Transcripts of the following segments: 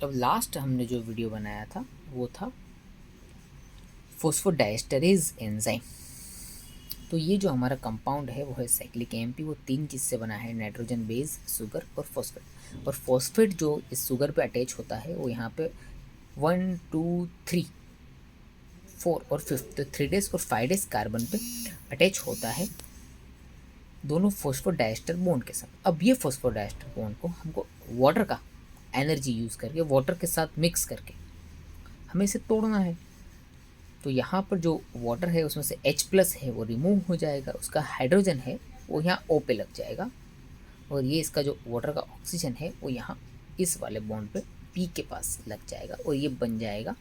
अब लास्ट हमने जो वीडियो बनाया था वो था फॉस्फोडाइस्टरेज एंजाइम। तो ये जो हमारा कंपाउंड है वो है साइक्लिक एएमपी। वो तीन चीज़ से बना है, नाइट्रोजन बेस, शुगर और फॉस्फेट। और फॉस्फेट जो इस शुगर पे अटैच होता है वो यहाँ पे 1 2 3 4 और 5, तो 3 डेज और 5 डेज कार्बन पे अटैच होता है दोनों फॉस्फोडाइस्टर बॉन्ड के साथ। अब ये फॉस्फोडाइस्टर बॉन्ड को हमको वाटर का एनर्जी यूज़ करके, वाटर के साथ मिक्स करके हमें इसे तोड़ना है। तो यहाँ पर जो वाटर है उसमें से H+ है वो रिमूव हो जाएगा, उसका हाइड्रोजन है वो यहाँ O पे लग जाएगा, और ये इसका जो वाटर का ऑक्सीजन है वो यहाँ इस वाले बॉन्ड पे P के पास लग जाएगा, और ये बन जाएगा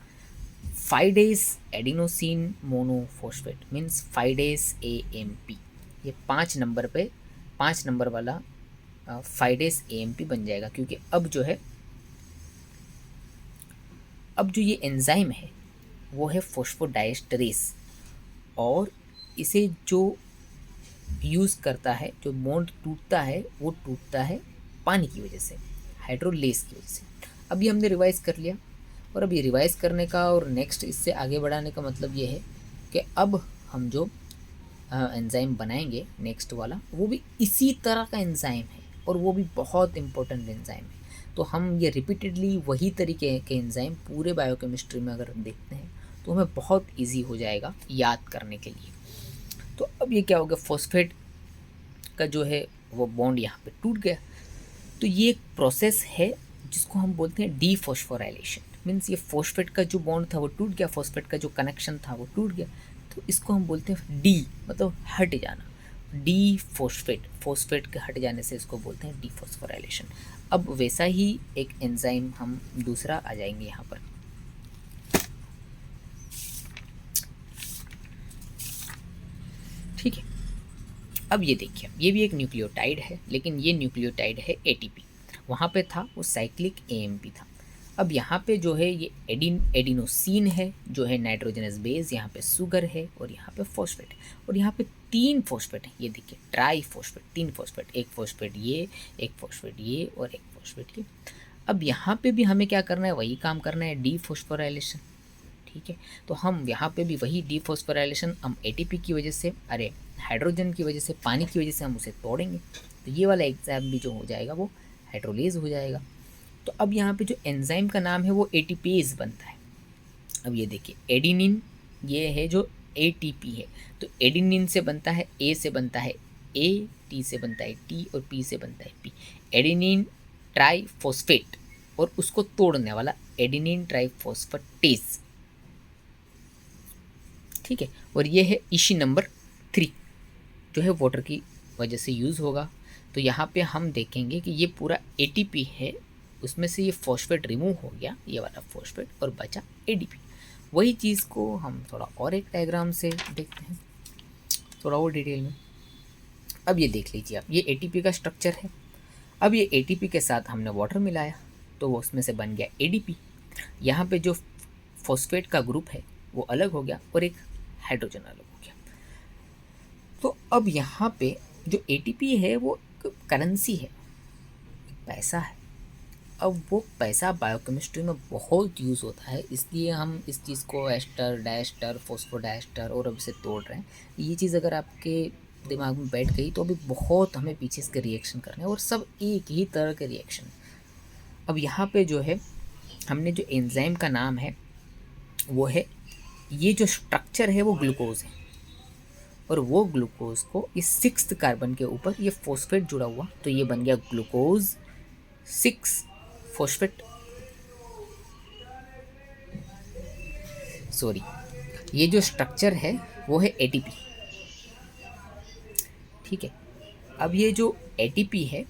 5 days adenosine monophosphate, means 5 days AMP। ये 5 नंबर पे, 5 नंबर वाला 5 डेज AMP बन जाएगा, क्योंकि अब जो है, अब जो ये एंजाइम है वो है फॉस्फोडाइस्टरेस, और इसे जो यूज़ करता है, जो बॉन्ड टूटता है वो टूटता है पानी की वजह से, हाइड्रोलेस की वजह से। अब ये हमने रिवाइज़ कर लिया, और अब ये रिवाइज़ करने का और नेक्स्ट इससे आगे बढ़ाने का मतलब ये है कि अब हम जो एंजाइम बनाएंगे नेक्स्ट वाला, वो भी इसी तरह का एंजाइम है, और वो भी बहुत इंपॉर्टेंट एंजाइम है। तो हम ये रिपीटेडली वही तरीके के एंजाइम पूरे बायोकेमिस्ट्री में अगर देखते हैं तो हमें बहुत इजी हो जाएगा याद करने के लिए। तो अब ये क्या हो गया, फॉस्फेट का जो है वो बॉन्ड यहाँ पे टूट गया। तो ये एक प्रोसेस है जिसको हम बोलते हैं डीफॉस्फोराइलेशन। मीन्स ये फॉस्फेट का जो बॉन्ड था वो टूट गया, फॉस्फेट का जो कनेक्शन था वो टूट गया। तो इसको हम बोलते हैं डी, मतलब हट जाना। डी फॉस्फेट, फॉस्फेट के हट जाने से इसको बोलते हैं डीफॉस्फोराइलेशन। अब वैसा ही एक एंजाइम हम दूसरा आ जाएंगे यहाँ पर। ठीक है, अब ये देखिए, ये भी एक न्यूक्लियोटाइड है, लेकिन ये न्यूक्लियोटाइड है एटीपी। वहाँ पे था वो साइक्लिक एएमपी था। अब यहाँ पे जो है ये एडिनोसिन है, जो है नाइट्रोजनस बेस, यहाँ पे शुगर है, और यहाँ पे फॉस्फेट है, और यहाँ पे 3 फॉस्फेट है। ये देखिए, ट्राई फॉस्फेट, 3 फॉस्फेट, एक फॉस्फेट ये, एक फॉस्फेट ये, और एक फॉस्फेट ये। अब यहाँ पे भी हमें क्या करना है, वही काम करना है, डीफॉस्फोराइलेशन। ठीक है, तो हम यहाँ पे भी वही डीफॉस्फोराइलेशन, हम एटीपी की वजह से, अरे हाइड्रोजन की वजह से, पानी की वजह से हम उसे तोड़ेंगे। तो ये वाला एग्जाम भी जो हो जाएगा वो हाइड्रोलेज हो जाएगा। तो अब यहाँ पे जो एंजाइम का नाम है वो एटीपेज बनता है। अब ये देखिए, एडिनिन ये है जो एटीपी है, तो एडिनिन से बनता है, ए से बनता है ए, टी से बनता है टी, और पी से बनता है पी, एडिनिन ट्राइफॉस्फेट, और उसको तोड़ने वाला एडिनिन ट्राइफॉस्फेटेज। ठीक है, और ये है इशी नंबर 3, जो है वाटर की वजह से यूज़ होगा। तो यहाँ पे हम देखेंगे कि ये पूरा एटीपी है, उसमें से ये फॉस्फेट रिमूव हो गया, ये वाला फॉस्फेट, और बचा एडीपी। वही चीज़ को हम थोड़ा और एक डायग्राम से देखते हैं, थोड़ा और डिटेल में। अब ये देख लीजिए आप, ये एटीपी का स्ट्रक्चर है। अब ये एटीपी के साथ हमने वाटर मिलाया तो वो उसमें से बन गया एडीपी। यहाँ पे जो फॉस्फेट का ग्रुप है वो अलग हो गया, और एक हाइड्रोजन अलग हो गया। तो अब यहाँ पे जो एटीपी है वो करेंसी है, पैसा है। अब वो पैसा बायोकेमिस्ट्री में बहुत यूज़ होता है, इसलिए हम इस चीज़ को एस्टर, डायस्टर, फॉस्फोडाइस्टर और अब इसे तोड़ रहे हैं। ये चीज़ अगर आपके दिमाग में बैठ गई तो अभी बहुत हमें पीछे इसके रिएक्शन करने हैं, और सब एक ही तरह के रिएक्शन। अब यहाँ पे जो है हमने जो एंजाइम का नाम है वो है, ये जो स्ट्रक्चर है वो ग्लूकोज है, और वो ग्लूकोज को इस 6th कार्बन के ऊपर ये फॉस्फेट जुड़ा हुआ, तो ये बन गया ग्लूकोज 6 फॉस्फेट, सॉरी, ये जो स्ट्रक्चर है वो है एटीपी। ठीक है, अब ये जो एटीपी है,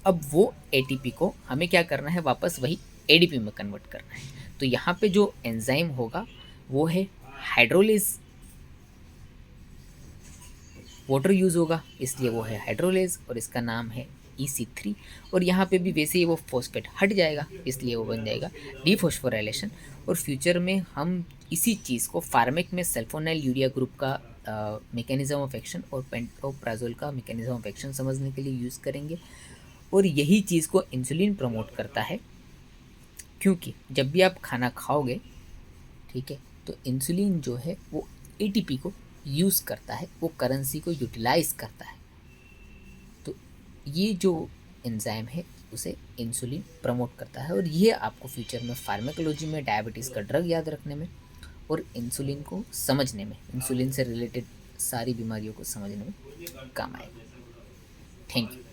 अब वो एटीपी को हमें क्या करना है, वापस वही एडीपी में कन्वर्ट करना है। तो यहाँ पे जो एंजाइम होगा वो है हाइड्रोलेज, वाटर यूज़ होगा इसलिए वो है हाइड्रोलेज, और इसका नाम है EC3। और यहाँ पे भी वैसे ही वो फॉस्फेट हट जाएगा, इसलिए वो बन जाएगा डीफॉस्फोराइलेशन। और फ्यूचर में हम इसी चीज़ को फार्मेक में सल्फोनाइल यूरिया ग्रुप का मैकेनिज्म ऑफ एक्शन और पेंटोप्राजोल का मैकेनिज्म ऑफ एक्शन समझने के लिए यूज़ करेंगे। और यही चीज़ को इंसुलिन प्रमोट करता है, क्योंकि जब भी आप खाना खाओगे, ठीक है, तो इंसुलिन जो है वो एटीपी को यूज़ करता है, वो करेंसी को यूटिलाइज करता है। तो ये जो एंजाइम है उसे इंसुलिन प्रमोट करता है, और ये आपको फ्यूचर में फार्माकोलॉजी में डायबिटीज़ का ड्रग याद रखने में और इंसुलिन को समझने में, इंसुलिन से रिलेटेड सारी बीमारियों को समझने में काम आएगा। Thank you.